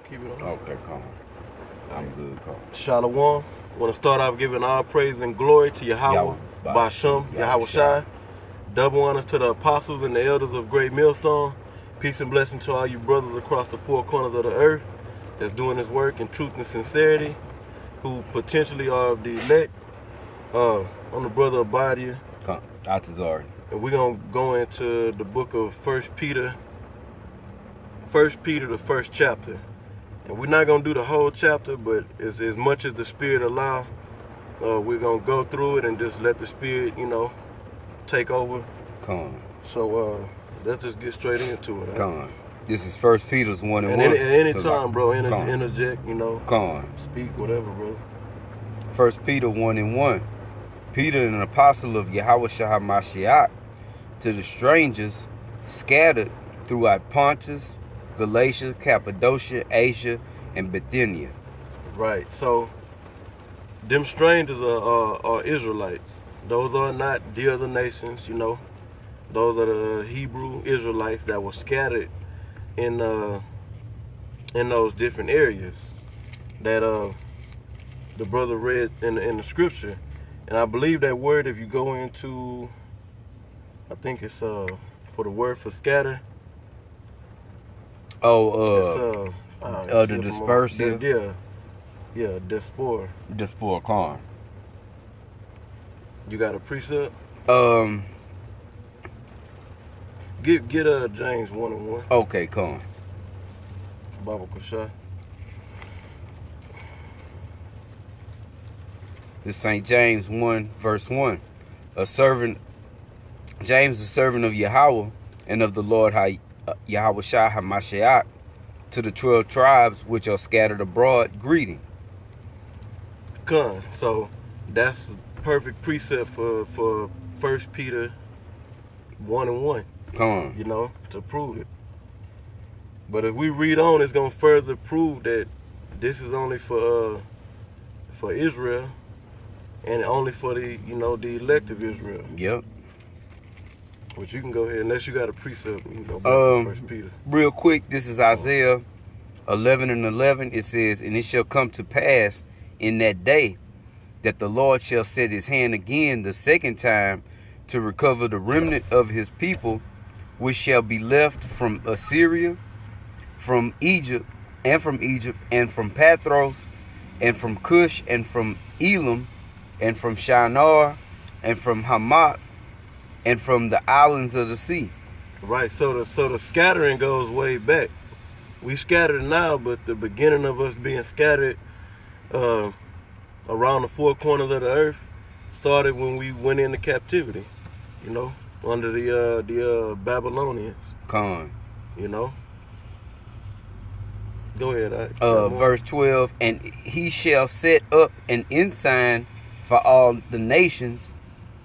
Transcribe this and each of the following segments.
keep it on. Okay, calm. I'm good, calm. Shalom. Want to start off giving all praise and glory to Yahawaah, Sham, Yahawashi. Double honors to the apostles and the elders of Greatmillstone. Peace and blessing to all you brothers across the four corners of the earth that's doing this work in truth and sincerity, who potentially are of the elect. I'm the brother of Badia. Atazari. And we're going to go into the book of 1 Peter. 1 Peter, the first chapter. And we're not going to do the whole chapter, but as much as the Spirit allow, we're going to go through it and just let the Spirit, take over. Come. So let's just get straight into it. Come. This is 1 Peter's 1 and 1. At any time, bro, interject, Come. Speak, whatever, bro. 1 Peter 1 and 1. Peter, an apostle of Yahawashi, to the strangers scattered throughout Pontus, Galatia, Cappadocia, Asia, and Bithynia. Right. So, them strangers are Israelites. Those are not the other nations, Those are the Hebrew Israelites that were scattered in those different areas that the brother read in the scripture. And I believe that word, if you go into, I think it's for the word for scatter. The dispersia. Yeah, diaspora. Diaspora, calm. You got a precept? Get James 1 and 1. Okay, calm. Baba Kushai. This is St. James 1, verse 1. James, a servant of Yahawaah and of the Lord Yahawashi HaMashiach, to the 12 tribes which are scattered abroad, greeting. Come. So that's the perfect precept for 1 Peter 1 and 1. Come. To prove it. But if we read on, it's gonna further prove that this is only for Israel. And only for the, the elect of Israel. Yep. Which you can go ahead, unless you got a precept, you can go back to 1 Peter. Real quick, this is Isaiah 11 and 11. It says, and it shall come to pass in that day that the Lord shall set his hand again the second time to recover the remnant of his people, which shall be left from Assyria, from Egypt, and from Pathros, and from Cush, and from Elam, and from Shinar, and from Hamath, and from the islands of the sea. Right. So the scattering goes way back. We scattered now, but the beginning of us being scattered around the four corners of the earth started when we went into captivity. Under the Babylonians. Con. Go ahead. Verse 12, and he shall set up an ensign for all the nations,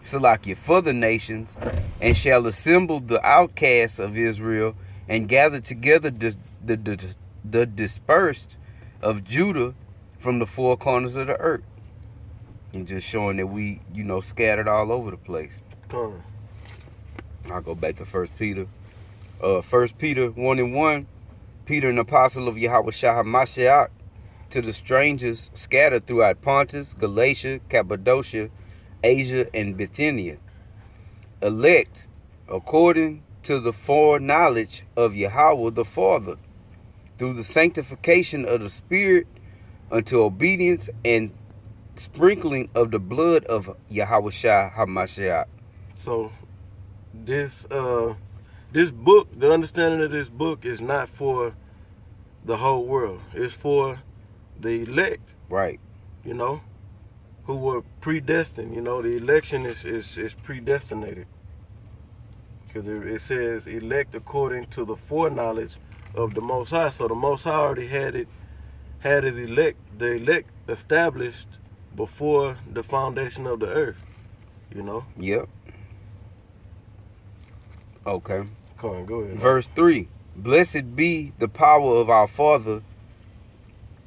Salakia, for the nations, and shall assemble the outcasts of Israel, and gather together the dispersed of Judah from the four corners of the earth. And just showing that we, scattered all over the place. Come. I'll go back to 1 Peter. 1 Peter 1 and 1. Peter, an apostle of Yahawashi HaMashiach, to the strangers scattered throughout Pontus, Galatia, Cappadocia, Asia, and Bithynia, elect according to the foreknowledge of Yahawaah the Father, through the sanctification of the Spirit, unto obedience and sprinkling of the blood of Yahawashi HaMashiach. So this book, the understanding of this book is not for the whole world. It's for the elect. Right. Who were predestined. The election is predestinated. Because it says elect according to the foreknowledge of the Most High. So the Most High already had the elect established before the foundation of the earth. Yep. Okay. Come on, go ahead. Verse 3. Blessed be the power of our Father,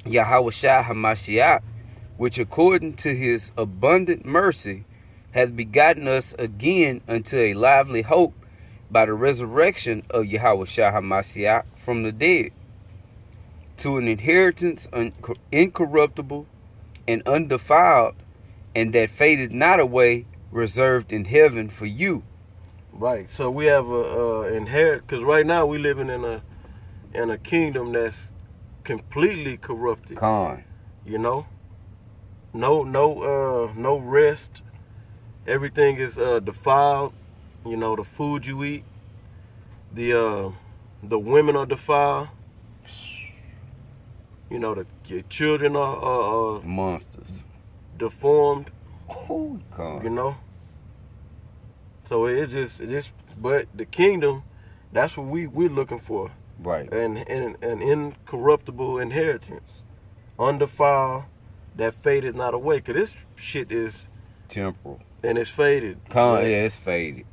Yahawashi HaMashiach, which according to his abundant mercy hath begotten us again unto a lively hope by the resurrection of Yahawashi HaMashiach from the dead, to an inheritance incorruptible and undefiled, and that fadeth not away, reserved in heaven for you. Right. So we have a inherit, because right now we living in a kingdom that's completely corrupted. Con. You know, no rest. Everything is defiled. You know, the food you eat, the women are defiled. You know, your children are monsters, deformed. Oh, God. You know. So it just. But the kingdom, that's what we're looking for. Right. An incorruptible inheritance, undefiled, that faded not away. Cause this shit is temporal and it's faded. Yeah, it's faded.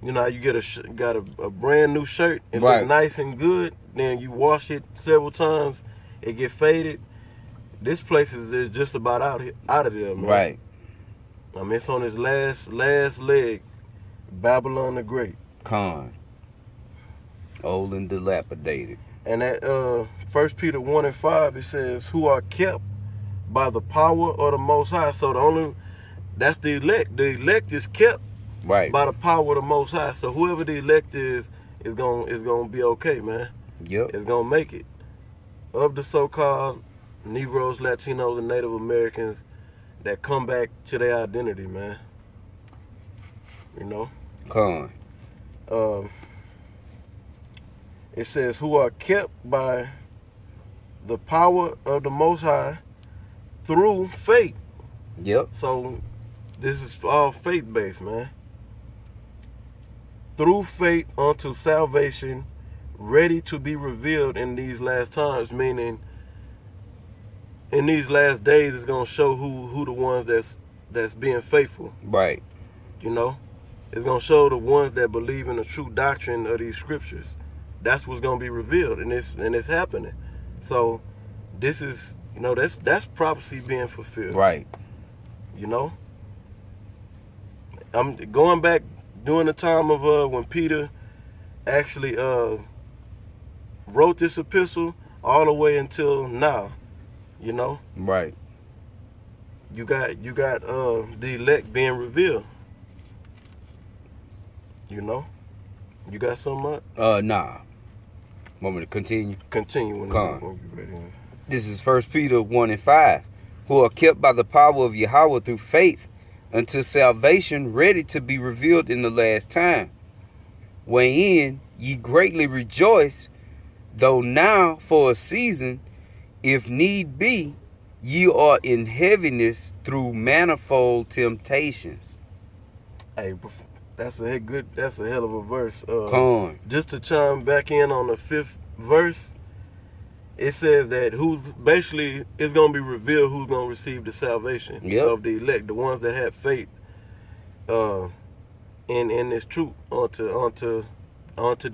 You know, you get a brand new shirt, it right. look nice and good. Then you wash it several times, it get faded. This place is just about out of there, man. Right. I mean, it's on its last leg. Babylon the Great. Con. Old and dilapidated. And at 1 Peter 1:5, it says, who are kept by the power of the Most High. So that's the elect. The elect is kept right by the power of the Most High. So whoever the elect is gonna be okay, man. Yep. It's gonna make it. Of the so-called Negroes, Latinos, and Native Americans that come back to their identity, man. You know? Con. It says, who are kept by the power of the Most High through faith. Yep. So this is all faith-based, man. Through faith unto salvation, ready to be revealed in these last times, meaning in these last days it's gonna show who the ones that's being faithful. Right. You know? It's gonna show the ones that believe in the true doctrine of these scriptures. That's what's gonna be revealed, and it's happening. So this is, you know, that's prophecy being fulfilled. Right. You know? I'm going back during the time of when Peter actually wrote this epistle all the way until now. You know? Right. You got the elect being revealed. You know? You got something up? Nah. Want me to continue? Continue when you're ready. This is 1 Peter 1:5. Who are kept by the power of Yahawashi through faith unto salvation, ready to be revealed in the last time. Wherein ye greatly rejoice, though now for a season, if need be, ye are in heaviness through manifold temptations. Hey, that's a hell of a verse. Con. Just to chime back in on the 5th verse, it says that it's going to be revealed who's going to receive the salvation of the elect, the ones that have faith in this truth onto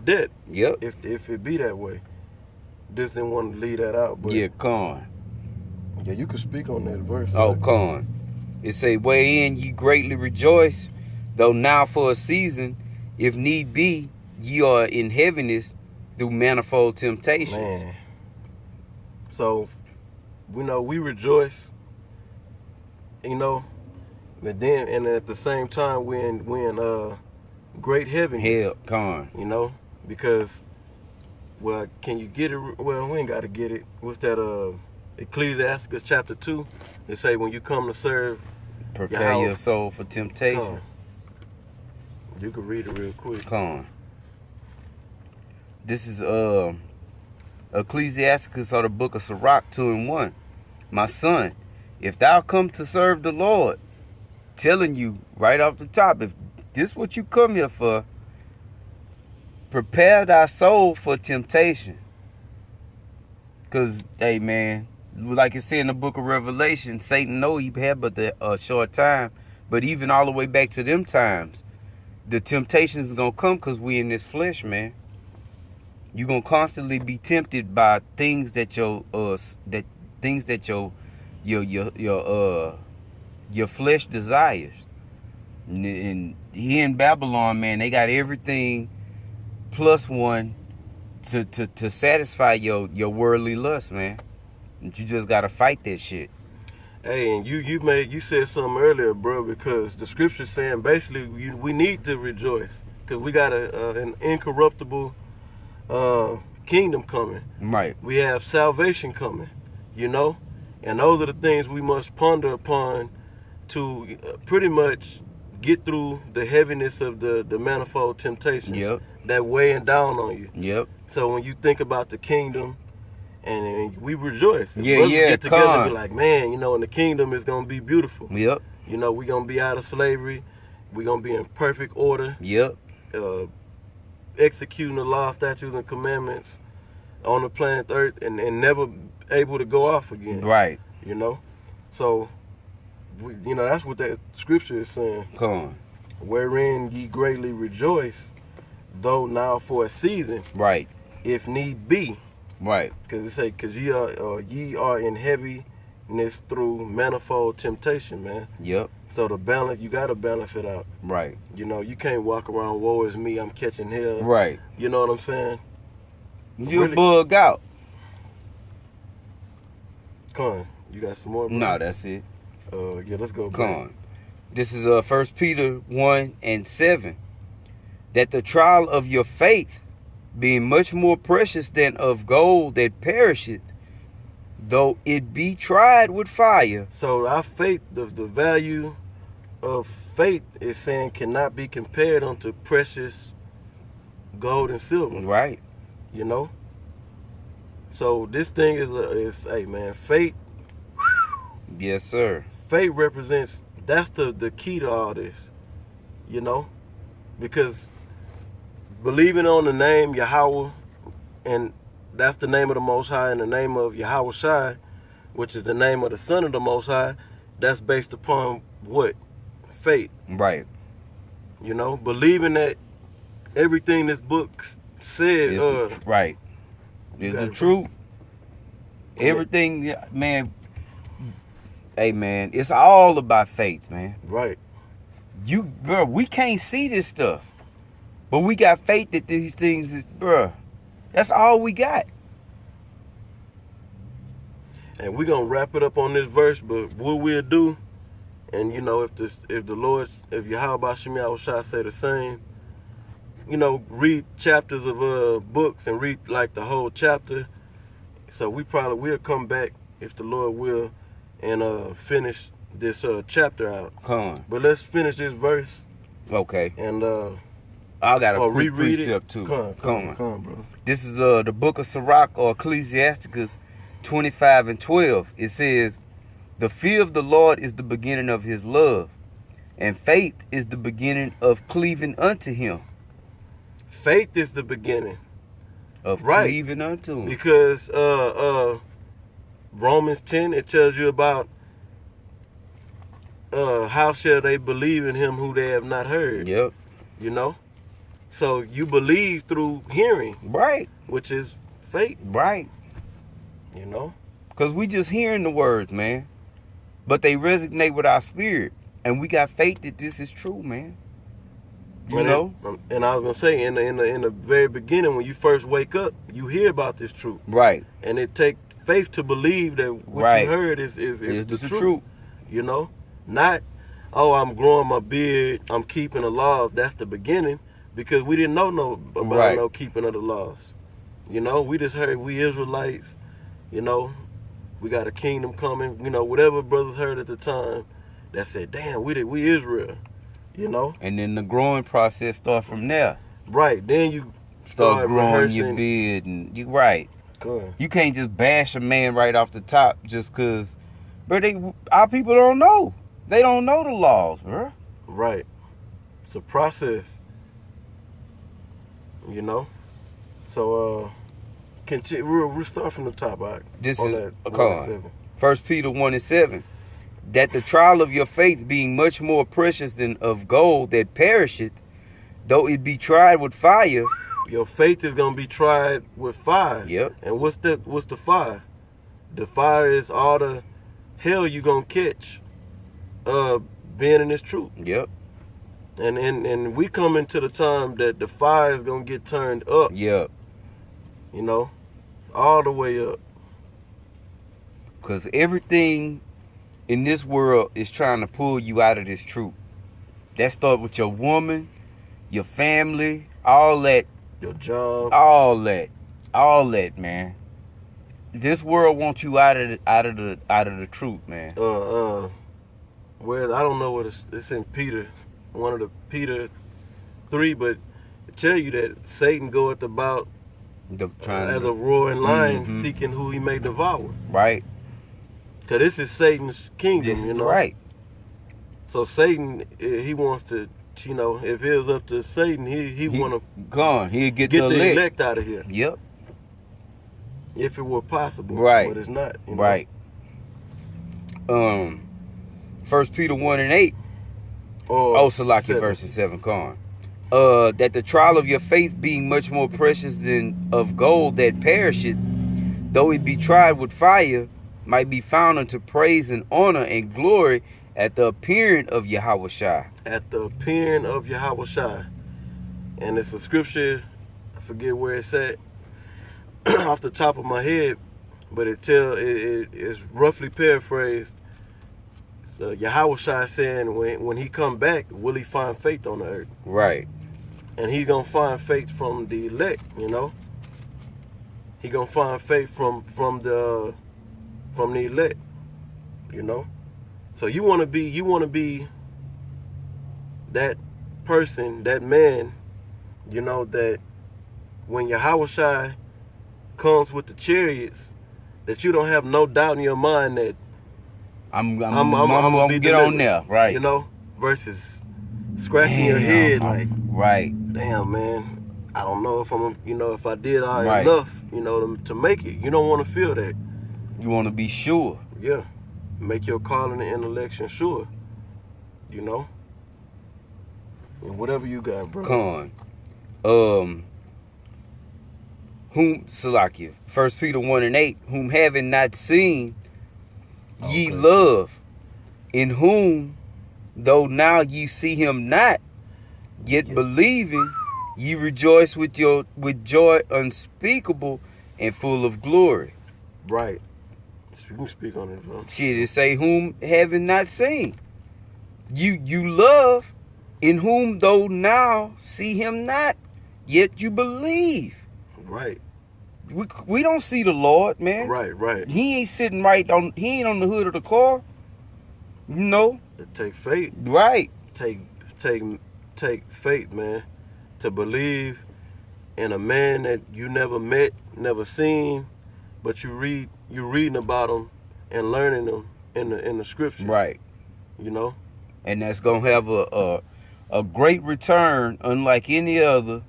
death. Yep. If it be that way. Just didn't want to leave that out. But yeah, con. Yeah, you can speak on that verse. Oh, con. It say, wherein ye greatly rejoice, though now for a season, if need be, ye are in heaviness through manifold temptations. Man. So, you know, we rejoice, you know, and at the same time we're in great heaviness. Hell, con. You know, because, well, can you get it? Well, we ain't got to get it. What's that? Ecclesiastes chapter 2. They say when you come to serve, prepare your soul for temptation. You can read it real quick. Con. This is Ecclesiastes, or the book of Sirach 2:1. My son, if thou come to serve the Lord, telling you right off the top, if this what you come here for, prepare thy soul for temptation. Because, hey man, like it said in the book of Revelation, Satan know he had but a short time. But even all the way back to them times, the temptation is going to come because we in this flesh, man. You're going to constantly be tempted by things that your flesh desires. And here in Babylon, man, they got everything plus one to satisfy your worldly lust, man. You just gotta fight that shit. Hey, and you said something earlier, bro, because the scripture's saying basically we need to rejoice because we got an incorruptible kingdom coming. Right. We have salvation coming, you know, and those are the things we must ponder upon to pretty much get through the heaviness of the manifold temptations Yep. that weighing down on you. Yep. So when you think about the kingdom, and we rejoice. Yeah, brothers yeah, get together and come. be like, man, you know, in the kingdom is gonna be beautiful. Yep. You know, we gonna be out of slavery. We gonna be in perfect order. Yep. Executing the law, statutes, and commandments on the planet Earth, and never able to go off again. Right. You know, so you know that's what that scripture is saying. Come on. Wherein ye greatly rejoice, though now for a season, Right. if need be. Right. Because it say, because ye are in heaviness through manifold temptation, man. Yep. So the balance, you got to balance it out. Right. You know, you can't walk around, woe is me, I'm catching hell. Right. You know what I'm saying? You Really? bug out. Come on. You got some more, bro? No, that's it. Yeah, let's go. Come back. on. This is 1 Peter 1:7. That the trial of your faith, being much more precious than of gold that perisheth, though it be tried with fire. So our faith, the value of faith is saying cannot be compared unto precious gold and silver. Right. You know? So this thing is hey man, faith Yes, sir. faith represents, that's the key to all this. You know? Because believing on the name Yahawaah, and that's the name of the Most High, and the name of Yahawashi, which is the name of the Son of the Most High, that's based upon what? Faith. Right. You know? Believing that everything this book said, right. It's the truth. Everything, man. Hey, man, it's all about faith, man. Right. Bro, we can't see this stuff. But we got faith that these things is, bro. That's all we got. And we're gonna wrap it up on this verse, but what we'll do, and you know, if Yahawashi say the same, you know, read chapters of books and read like the whole chapter. So we probably will come back if the Lord will and finish this chapter out. Come on. But let's finish this verse. Okay. And I got a quick reread precept it. too. Come on, bro. This is the book of Sirach or Ecclesiasticus 25:12. It says, "The fear of the Lord is the beginning of his love, and faith is the beginning of cleaving unto him." Faith is the beginning Of Right. cleaving unto him. because Romans 10, it tells you about how shall they believe in him who they have not heard. Yep. You know? So you believe through hearing, Right. which is faith, Right. you know? Because we just hearing the words, man. But they resonate with our spirit. And we got faith that this is true, man. You And know? and I was gonna say in the very beginning, when you first wake up, you hear about this truth. Right. And it takes faith to believe that what Right. you heard is It's the the truth. truth. You know? Not, oh, I'm growing my beard, I'm keeping the laws. That's the beginning. Because we didn't know about Right. no keeping of the laws. You know, we just heard we Israelites, you know, we got a kingdom coming, you know, whatever brothers heard at the time that said, damn, we Israel, you know? And then the growing process start from there. Right. Then you Start growing rehearsing. your beard and you right. Good. You can't just bash a man right off the top just cause, bro. Our people don't know. They don't know the laws, bro. Right. It's a process. You know? So we'll start from the top, all right? This On is that a 1:7. 1 Peter 1:7. That the trial of your faith being much more precious than of gold that perisheth, though it be tried with fire. Your faith is gonna be tried with fire. Yep. And what's the fire? The fire is all the hell you gonna catch being in this truth. Yep. And we come into the time that the fire is gonna get turned up. Yep. You know, all the way up. Because everything in this world is trying to pull you out of this truth. That start with your woman, your family, all that. Your job. All that, man. This world wants you out of the truth, man. Where I don't know what it's in Peter, one of the Peter 3, but it tell you that Satan goeth about as a roaring lion, seeking who he may devour. Right. Cause this is Satan's kingdom, you know. Right. So Satan, he wants to, you know, if it was up to Satan, he want to he'll get the elect out of here. Yep. If it were possible. Right. But it's not. You know? Right. 1 Peter 1 and 8. Salaki verses 7. That the trial of your faith being much more precious than of gold that perisheth, though it be tried with fire, might be found unto praise and honor and glory at the appearing of Yahawashi. At the appearing of Yahawashi. And it's a scripture, I forget where it's at, off the top of my head, but it is roughly paraphrased. Yahawashi saying when he come back, will he find faith on the earth? Right. And he's gonna find faith from the elect, you know. He gonna find faith from the elect, you know. So you wanna be that person, that man, you know, that when Yahawashi comes with the chariots, that you don't have no doubt in your mind that I'm gonna get on there, right? You know, versus scratching your head like, right? Damn, man, I don't know if I'm, you know, if I did enough, you know, to make it. You don't want to feel that. You want to be sure. Yeah, make your calling and election sure. You know, and whatever you got, bro. Whom Salakia, 1 Peter 1 and 8, whom having not seen, ye love, in whom, though now ye see him not, yet believing, ye rejoice with joy unspeakable and full of glory. Right. You can speak on it, bro. Shit, it say whom having not seen. You love, in whom though now see him not, yet you believe. Right. We don't see the Lord, man. Right. He ain't sitting he ain't on the hood of the car. You know? It take faith. Right. Take faith, man, to believe in a man that you never met, never seen, but you're reading about him and learning them in the scriptures. Right. You know? And that's gonna have a great return, unlike any other,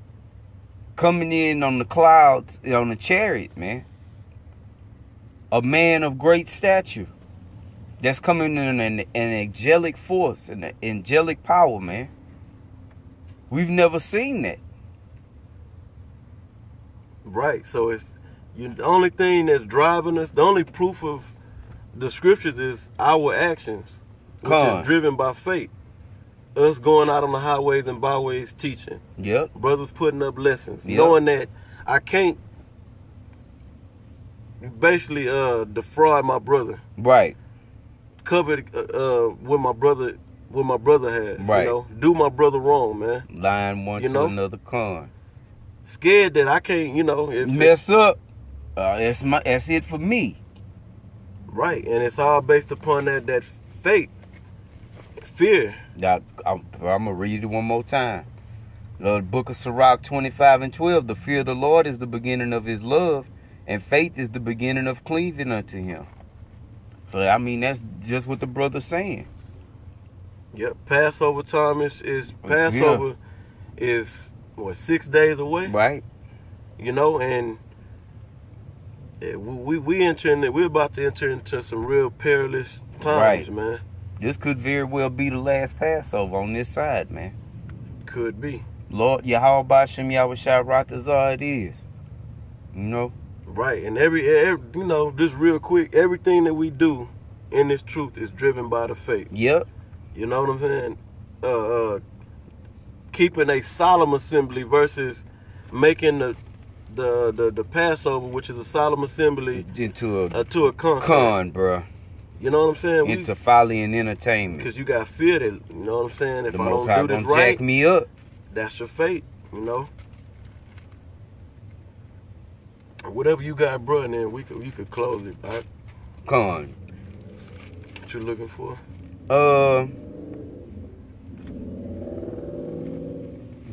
coming in on the clouds, on the chariot, man. A man of great stature that's coming in an angelic force and an angelic power, man. We've never seen that. Right. So it's the only thing that's driving us, the only proof of the scriptures is our actions, which is driven by faith. Us going out on the highways and byways teaching. Yep. Brothers putting up lessons. Yep. Knowing that I can't basically defraud my brother. Right. Covered what my brother has. Right. You know, do my brother wrong, man. Lying one to another con. Scared that I can't, you know, if mess up. That's it for me. Right, and it's all based upon that faith, fear. I'm gonna read it one more time. The book of Sirach 25 and 12. The fear of the Lord is the beginning of his love, and faith is the beginning of cleaving unto him. So I mean, that's just what the brother's saying. Yep, Passover time is Passover is what, 6 days away, right? You know, and we're about to enter into some real perilous times, right, man. This could very well be the last Passover on this side, man. Could be. Lord, Yahawashi Shem Yahawashi Ratazah, it is. You know? Right, and every you know, just real quick, everything that we do in this truth is driven by the faith. Yep. You know what I'm saying? Keeping a solemn assembly versus making the Passover, which is a solemn assembly, into to a concert. Bruh. You know what I'm saying? Into folly and entertainment. Because you got fear that, you know what I'm saying? If the I Most don't High do this gonna right, jack me up. that's your fate, you know? Whatever you got, bro, and then you could close it, right? Con. What you looking for? Let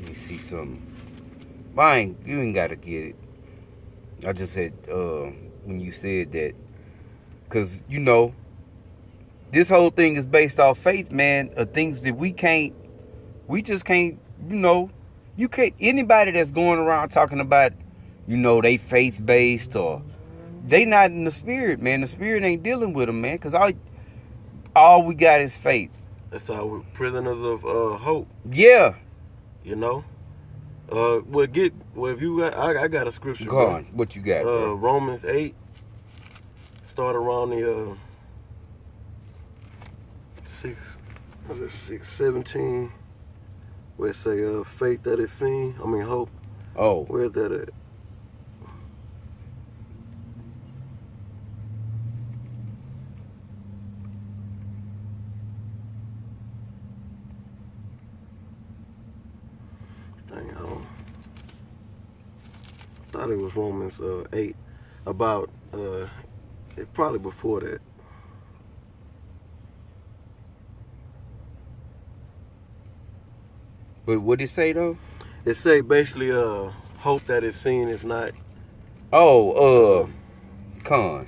me see something. You ain't gotta get it. I just said, when you said that, cause you know, this whole thing is based off faith, man, of things that we just can't, you know, anybody that's going around talking about, you know, they faith-based or they not in the spirit, man. The spirit ain't dealing with them, man, because all we got is faith. That's how we're prisoners of hope. Yeah. You know? If you got, I got a scripture. Go on. What you got, bro? Romans 8. Start around the 6:17, where it say faith that is seen. I mean hope. Oh. Where's that at? Dang, I thought it was Romans 8. About probably before that. But what did it say though? It say basically hope that is seen is not. Oh, con.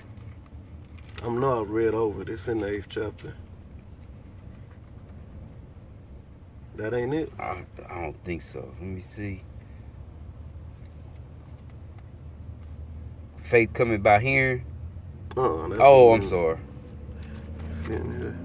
I know I read over this in the 8th chapter. That ain't it? I don't think so. Let me see. Faith coming by hearing. Oh, I'm sorry. In here.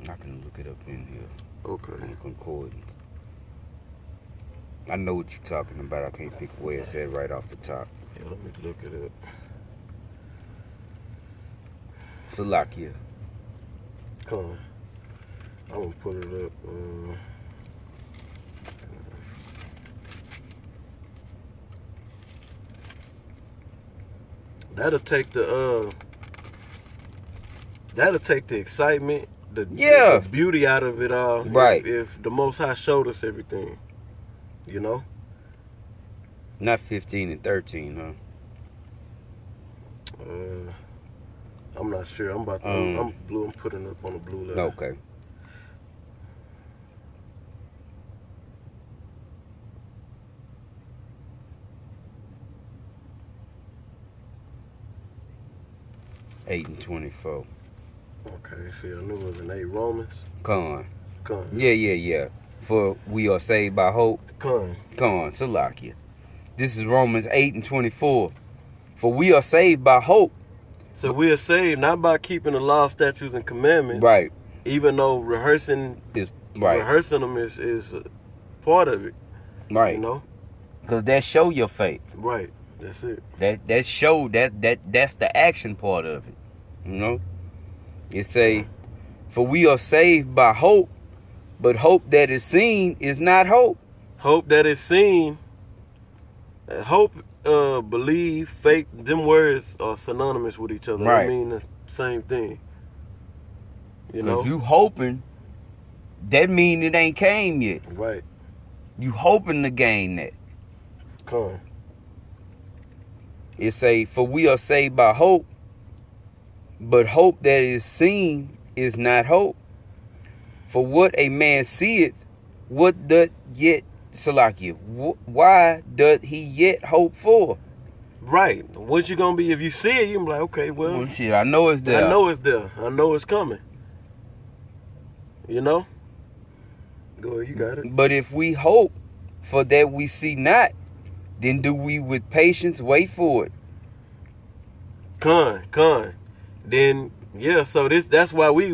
I can look it up in here. Okay. On concordance. I know what you're talking about. I can't think of where it's at right off the top. Yeah, let me look it up. Salakia. Come on. I'm gonna put it up. That'll take the excitement, the beauty out of it all. Right. If the Most High showed us everything, you know. Not 15 and 13, huh? I'm not sure. I'm putting it up on a blue letter. Okay. Eight and 24. Okay, see, I knew it was an 8. Romans. Con. Yeah. Yeah. For we are saved by hope. Con. Salakia. This is Romans 8 and 24. For we are saved by hope. So we are saved not by keeping the law, statutes, and commandments. Right. Even though rehearsing them is part of it. Right. You know? Because that show your faith. Right. That's it. That's the action part of it. You know? It say, for we are saved by hope, but hope that is seen is not hope. Hope that is seen. Hope, believe, faith, them words are synonymous with each other. Right. They mean the same thing. You know? If you hoping, that mean it ain't came yet. Right. You hoping to gain that. Come. It say, for we are saved by hope, but hope that is seen is not hope. For what a man seeth, what doth yet, Salakia, why doth he yet hope for? Right. What you gonna be if you see it? You be like, okay, well, shit, I know it's there. I know it's there. I know it's coming. You know. Go ahead, you got it. But if we hope for that we see not, then do we with patience wait for it? Con. Then so that's why we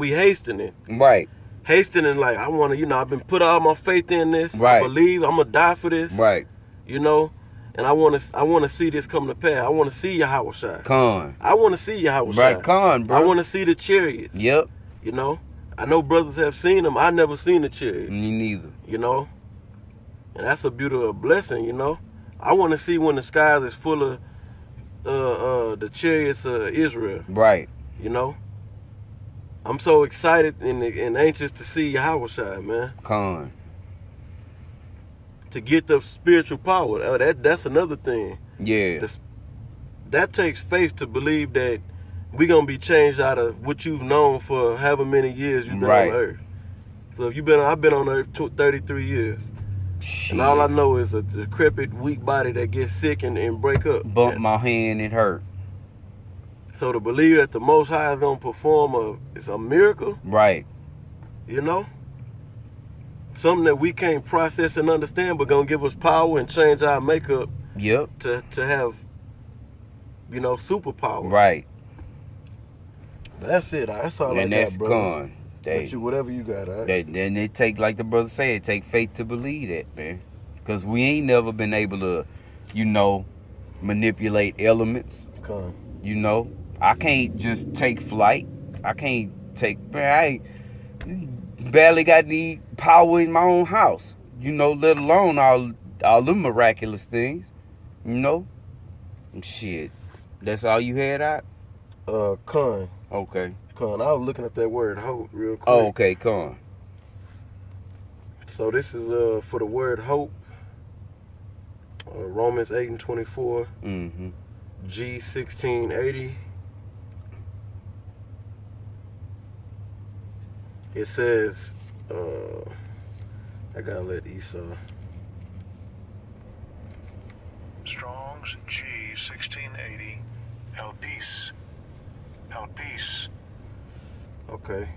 hastening. Right. Hastening, like, I wanna, I've been put all my faith in this. Right. I believe I'm gonna die for this. Right. You know. And I want to see this come to pass. I want to see Yahawashi. Con. I want to see Yahawashi. Right, con, bro. I want to see the chariots. Yep. You know, I know brothers have seen them. I never seen the chariot. Me neither. You know, and that's a beautiful blessing. You know, I want to see when the skies is full of the chariots of Israel. Right. You know, I'm so excited and anxious to see Yahawashi, man. Con. To get the spiritual power. That's another thing. Yeah. That takes faith to believe that we're going to be changed out of what you've known for however many years you've been on earth. So if I've been on earth 33 years. Shit. And all I know is a decrepit, weak body that gets sick and break up. Bump my hand, it hurt. So to believe that the Most High is going to perform it's a miracle. Right. You know? Something that we can't process and understand, but going to give us power and change our makeup. Yep. To have, you know, superpowers. Right. But that's it. That's all and I that's got, brother. Gone. Whatever you got, all right? Then it take, like the brother said, it take faith to believe that, man. Because we ain't never been able to, you know, manipulate elements. Come. You know, I can't just take flight. I can't take, man, I barely got any power in my own house. You know, let alone all them miraculous things. You know? Shit. That's all you had out? Con. Okay. Con. I was looking at that word hope real quick. Oh, okay, con. So this is for the word hope. Romans 8:24. Mm-hmm. G 1680. It says, I gotta let Esau. Strong's G 1680. El peace. El peace. Okay.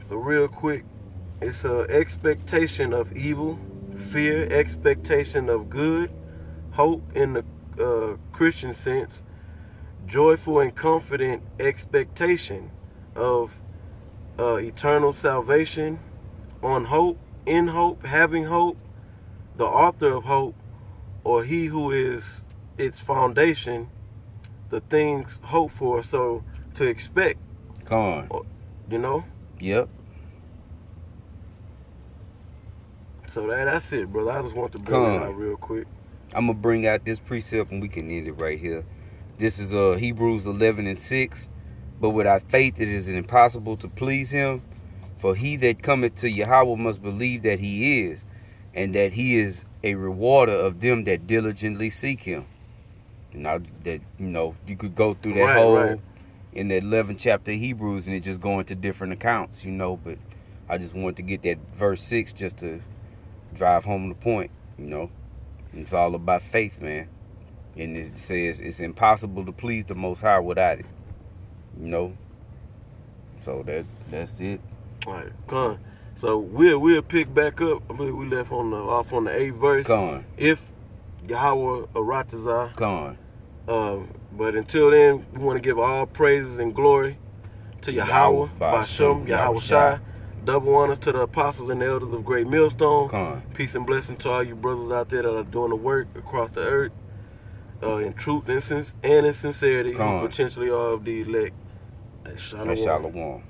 So real quick, it's a expectation of evil, fear, expectation of good, hope in the Christian sense, joyful and confident expectation of eternal salvation, on hope, in hope, having hope, the author of hope, or he who is its foundation, the things hoped for. So to expect. Con. You know? Yep. So that's it, brother. I just want to bring it out real quick. I'm going to bring out this precept and we can end it right here. This is Hebrews 11:6. But without faith it is impossible to please him. For he that cometh to Yahawah must believe that he is, and that he is a rewarder of them that diligently seek him. And that, you know, you could go through that whole in the 11th chapter of Hebrews and it just go into different accounts, you know. But I just wanted to get that verse 6 just to drive home the point, you know. It's all about faith, man. And it says it's impossible to please the Most High without it. You know, so that's it. All right, come. So we'll pick back up. I mean, we left off on the 8th verse. Come. If Yahawah Aratazah. Come. But until then, we want to give all praises and glory to Yahawah, Basham, Yahawashi. Double honors to the apostles and the elders of Greatmillstone. Come. Peace and blessing to all you brothers out there that are doing the work across the earth. In truth and in sincerity, who potentially are of the elect. Shalom. Shalom.